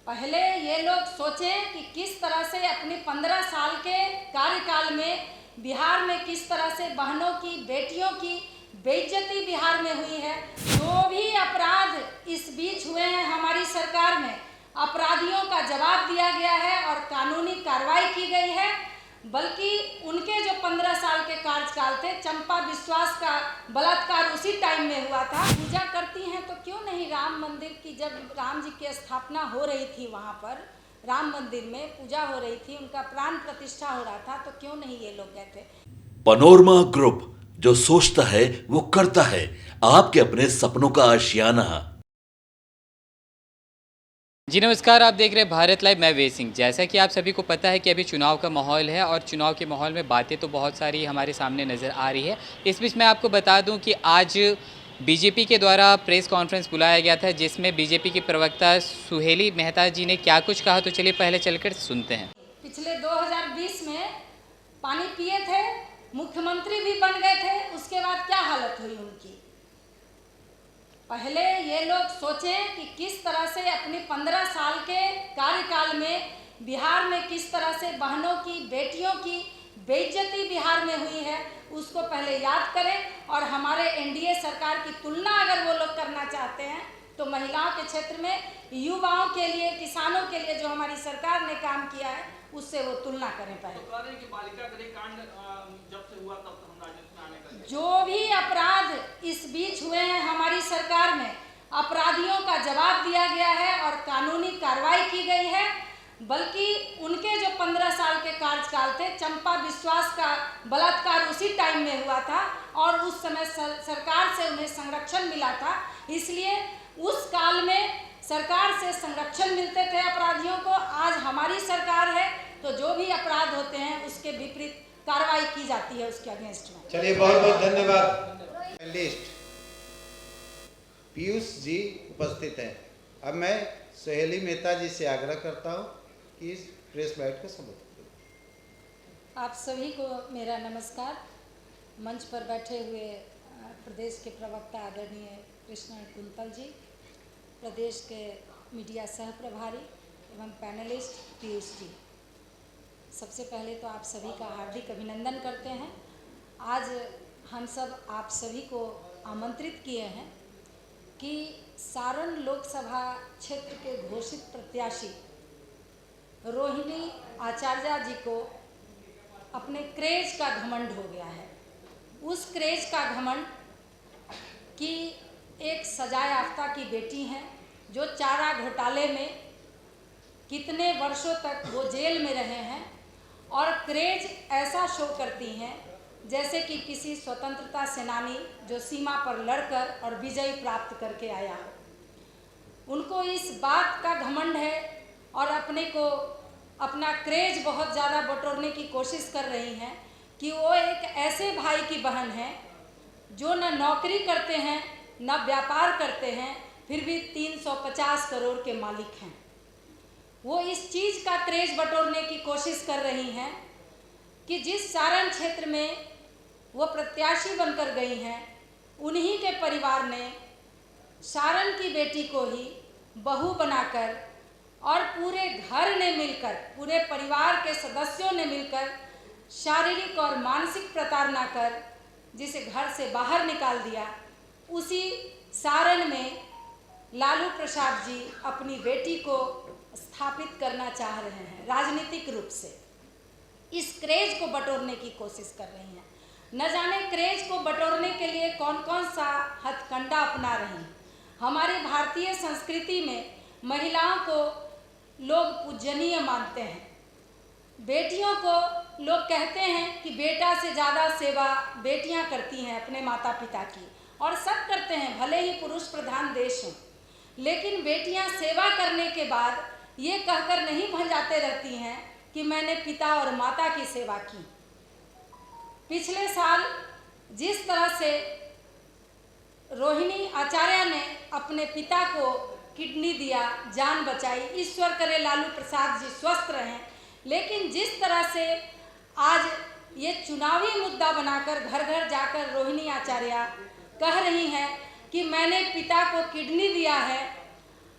पहले ये लोग सोचें कि किस तरह से अपने 15 साल के कार्यकाल में बिहार में किस तरह से बहनों की, बेटियों की बेइज्जती बिहार में हुई है। जो भी अपराध इस बीच हुए हैं हमारी सरकार में, अपराधियों का जवाब दिया गया है और कानूनी कार्रवाई की गई है। बल्कि उनके जो 15 साल के कार्यकाल थे, चंपा विश्वास का बलात्कार उसी टाइम में हुआ था। पूजा करती हैं तो क्यों नहीं राम मंदिर की, जब राम जी की स्थापना हो रही थी, वहाँ पर राम मंदिर में पूजा हो रही थी, उनका प्राण प्रतिष्ठा हो रहा था, तो क्यों नहीं ये लोग गए थे। पनोरमा ग्रुप, जो सोचता है वो करता है। आपके अपने सपनों का आशियाना। जी नमस्कार, आप देख रहे हैं भारत लाइव। मैं वे सिंह। जैसा कि आप सभी को पता है कि अभी चुनाव का माहौल है और चुनाव के माहौल में बातें तो बहुत सारी हमारे सामने नज़र आ रही है। इस बीच मैं आपको बता दूं कि आज बीजेपी के द्वारा प्रेस कॉन्फ्रेंस बुलाया गया था, जिसमें बीजेपी की प्रवक्ता सुहेली मेहता जी ने क्या कुछ कहा, तो चलिए पहले चलकर सुनते हैं। पिछले 2020 में पानी पिए थे, मुख्यमंत्री भी बन गए थे, उसके बाद क्या हालत हुई उनकी। पहले ये लोग सोचें कि किस तरह से अपने 15 साल के कार्यकाल में बिहार में किस तरह से बहनों की, बेटियों की बेइज्जती बिहार में हुई है, उसको पहले याद करें। और हमारे एनडीए सरकार की तुलना अगर वो लोग करना चाहते हैं तो महिलाओं के क्षेत्र में, युवाओं के लिए, किसानों के लिए जो हमारी सरकार ने काम किया है उससे वो तुलना करें पहले। तो कह रहे हैं कि बालिका गृह कांड जब से हुआ तब हम राजनीति में आने का, जो भी अपराध इस बीच हुए हैं हमारी सरकार में, अपराधियों का जवाब दिया गया है और कानूनी कार्रवाई की गई है। बल्कि उनके जो 15 साल के कार्यकाल थे, चंपा विश्वास का बलात्कार उसी टाइम में हुआ था और उस समय सरकार से उन्हें संरक्षण मिला था। इसलिए उस काल में सरकार से संरक्षण मिलते थे अपराधियों को। आज हमारी सरकार है तो जो भी अपराध होते हैं उसके विपरीत कार्रवाई की जाती है, उसके अगेंस्ट में। चलिए, बहुत बहुत धन्यवाद। लिस्ट पीयूष जी उपस्थित हैं। अब मैं सुहेली मेहता जी से आग्रह करता हूं कि इस प्रेस बाइट को संबोधित करें। आप सभी को मेरा नमस्कार। मंच पर बैठे हुए प्रदेश के प्रवक्ता आदरणीय कृष्ण कुंतल जी, प्रदेश के मीडिया सह प्रभारी एवं पैनलिस्ट पीयूष जी, सबसे पहले तो आप सभी का हार्दिक अभिनंदन करते हैं। आज हम सब आप सभी को आमंत्रित किए हैं कि सारण लोकसभा क्षेत्र के घोषित प्रत्याशी रोहिणी आचार्य जी को अपने क्रेज का घमंड हो गया है। उस क्रेज का घमंड कि एक सजा याफ्ता की बेटी हैं जो चारा घोटाले में कितने वर्षों तक वो जेल में रहे हैं, और क्रेज ऐसा शो करती हैं जैसे कि किसी स्वतंत्रता सेनानी जो सीमा पर लड़कर और विजय प्राप्त करके आया हो। उनको इस बात का घमंड है और अपने को, अपना क्रेज बहुत ज़्यादा बटोरने की कोशिश कर रही हैं कि वो एक ऐसे भाई की बहन है जो न नौकरी करते हैं न व्यापार करते हैं, फिर भी 350 करोड़ के मालिक हैं। वो इस चीज़ का क्रेज बटोरने की कोशिश कर रही हैं कि जिस सारण क्षेत्र में वो प्रत्याशी बनकर गई हैं, उन्हीं के परिवार ने सारण की बेटी को ही बहू बनाकर और पूरे घर ने मिलकर, पूरे परिवार के सदस्यों ने मिलकर शारीरिक और मानसिक प्रताड़ना कर जिसे घर से बाहर निकाल दिया। उसी सारण में लालू प्रसाद जी अपनी बेटी को स्थापित करना चाह रहे हैं, राजनीतिक रूप से इस क्रेज को बटोरने की कोशिश कर रही हैं। न जाने क्रेज को बटोरने के लिए कौन कौन सा हथकंडा अपना रही हैं। हमारे भारतीय संस्कृति में महिलाओं को लोग पूजनीय मानते हैं। बेटियों को लोग कहते हैं कि बेटा से ज़्यादा सेवा बेटियां करती हैं अपने माता पिता की, और सब करते हैं, भले ही पुरुष प्रधान देश हों। लेकिन बेटियां सेवा करने के बाद ये कहकर नहीं भंजाते रहती हैं कि मैंने पिता और माता की सेवा की। पिछले साल जिस तरह से रोहिणी आचार्य ने अपने पिता को किडनी दिया, जान बचाई, ईश्वर करे लालू प्रसाद जी स्वस्थ रहें। लेकिन जिस तरह से आज ये चुनावी मुद्दा बनाकर घर घर जाकर रोहिणी आचार्य कह रही हैं कि मैंने पिता को किडनी दिया है,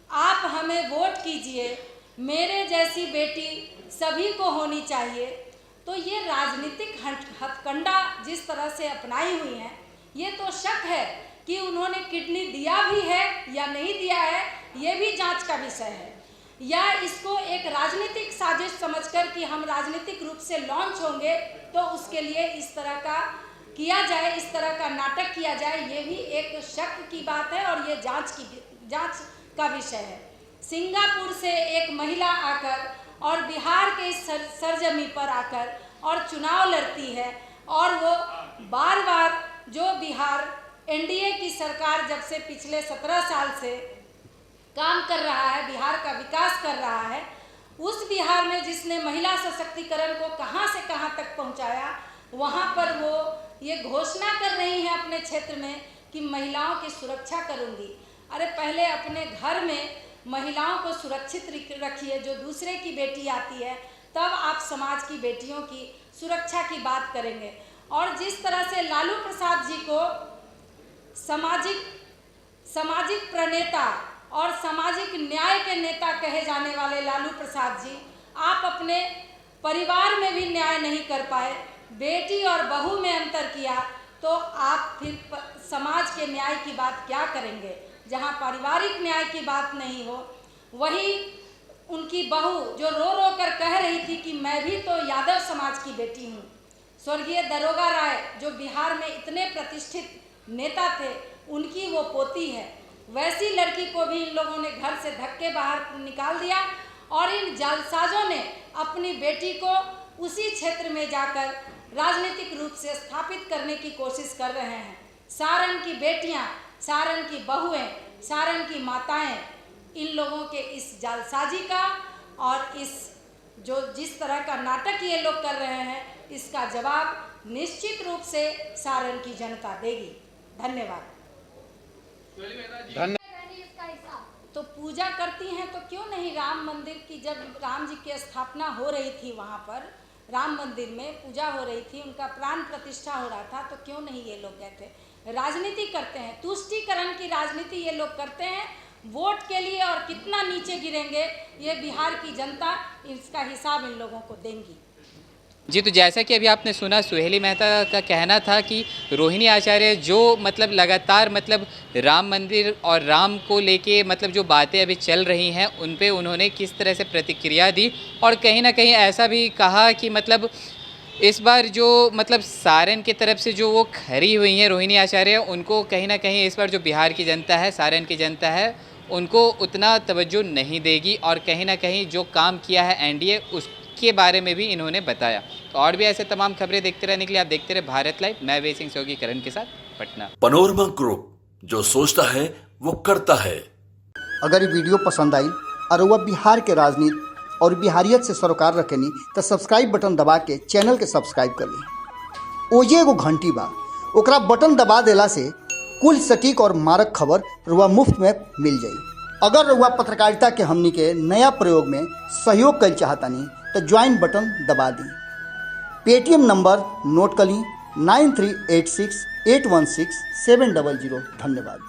आप हमें वोट कीजिए, मेरे जैसी बेटी सभी को होनी चाहिए। तो ये राजनीतिक हथकंडा जिस तरह से अपनाई हुई हैं, ये तो शक है कि उन्होंने किडनी दिया भी है या नहीं दिया है, ये भी जांच का विषय है। या इसको एक राजनीतिक साजिश समझकर कि हम राजनीतिक रूप से लॉन्च होंगे तो उसके लिए इस तरह का किया जाए, इस तरह का नाटक किया जाए, ये भी एक शक की बात है और ये जांच का विषय है। सिंगापुर से एक महिला आकर और बिहार के सरजमी पर आकर और चुनाव लड़ती है और वो बार बार जो बिहार एनडीए की सरकार जब से पिछले 17 साल से काम कर रहा है, बिहार का विकास कर रहा है, उस बिहार में जिसने महिला सशक्तिकरण को कहां से कहां तक पहुंचाया, वहां पर वो ये घोषणा कर रही है अपने क्षेत्र में कि महिलाओं की सुरक्षा करूंगी। अरे पहले अपने घर में महिलाओं को सुरक्षित रखिए, जो दूसरे की बेटी आती है तब आप समाज की बेटियों की सुरक्षा की बात करेंगे। और जिस तरह से लालू प्रसाद जी को सामाजिक प्रणेता और सामाजिक न्याय के नेता कहे जाने वाले लालू प्रसाद जी, आप अपने परिवार में भी न्याय नहीं कर पाए, बेटी और बहू में अंतर किया, तो आप फिर समाज के न्याय की बात क्या करेंगे? जहां पारिवारिक न्याय की बात नहीं हो, वही उनकी बहू जो रो रो कर कह रही थी कि मैं भी तो यादव समाज की बेटी हूँ। स्वर्गीय दरोगा राय जो बिहार में इतने प्रतिष्ठित नेता थे, उनकी वो पोती है। वैसी लड़की को भी इन लोगों ने घर से धक्के बाहर निकाल दिया और इन जालसाजों ने अपनी बेटी को उसी क्षेत्र में जाकर राजनीतिक रूप से स्थापित करने की कोशिश कर रहे हैं। सारण की बेटियां, सारण की बहुएं, सारण की माताएं इन लोगों के इस जालसाजी का और इस जिस तरह का नाटक ये लोग कर रहे हैं, इसका जवाब निश्चित रूप से सारण की जनता देगी। धन्यवाद। तो पूजा करती हैं तो क्यों नहीं राम मंदिर की, जब राम जी की स्थापना हो रही थी, वहाँ पर राम मंदिर में पूजा हो रही थी, उनका प्राण प्रतिष्ठा हो रहा था, तो क्यों नहीं ये लोग गए थे? राजनीति करते हैं, तुष्टीकरण की राजनीति ये लोग करते हैं वोट के लिए, और कितना नीचे गिरेंगे ये बिहार की जनता, इसका हिसाब इन लोगों को देंगी। जी, तो जैसा कि अभी आपने सुना, सुहेली मेहता का कहना था कि रोहिणी आचार्य जो मतलब लगातार मतलब राम मंदिर और राम को लेके मतलब जो बातें अभी चल रही हैं उन पे उन्होंने किस तरह से प्रतिक्रिया दी, और कहीं ना कहीं ऐसा भी कहा कि मतलब इस बार जो मतलब सारण की तरफ से जो वो खड़ी हुई हैं रोहिणी आचार्य, उनको कहीं ना कहीं इस बार जो बिहार की जनता है, सारण की जनता है, उनको उतना तवज्जो नहीं देगी, और कहीं ना कहीं जो काम किया है एनडीए उसके बारे में भी इन्होंने बताया। तो और भी ऐसे तमाम खबरें देखते रहने के लिए आप देखते रहे भारत लाइव। मैं वे सिंह सोगी करण के साथ, पटना। पनोरमा ग्रुप, जो सोचता है वो करता है। अगर ये वीडियो पसंद आई और वह बिहार के राजनीति और बिहारियत से सरोकार रखेनी तो सब्सक्राइब बटन दबा के चैनल के सब्सक्राइब कर ली। ओजे एगो घंटी बा, ओकरा बटन दबा देला से कुल सटीक और मारक खबर रुआ मुफ्त में मिल जाई। अगर रुआ पत्रकारिता के हमनी के नया प्रयोग में सहयोग कर चाहतानी तो ज्वाइन बटन दबा दी। पेटीएम नंबर नोट कर ली 9386816700। धन्यवाद।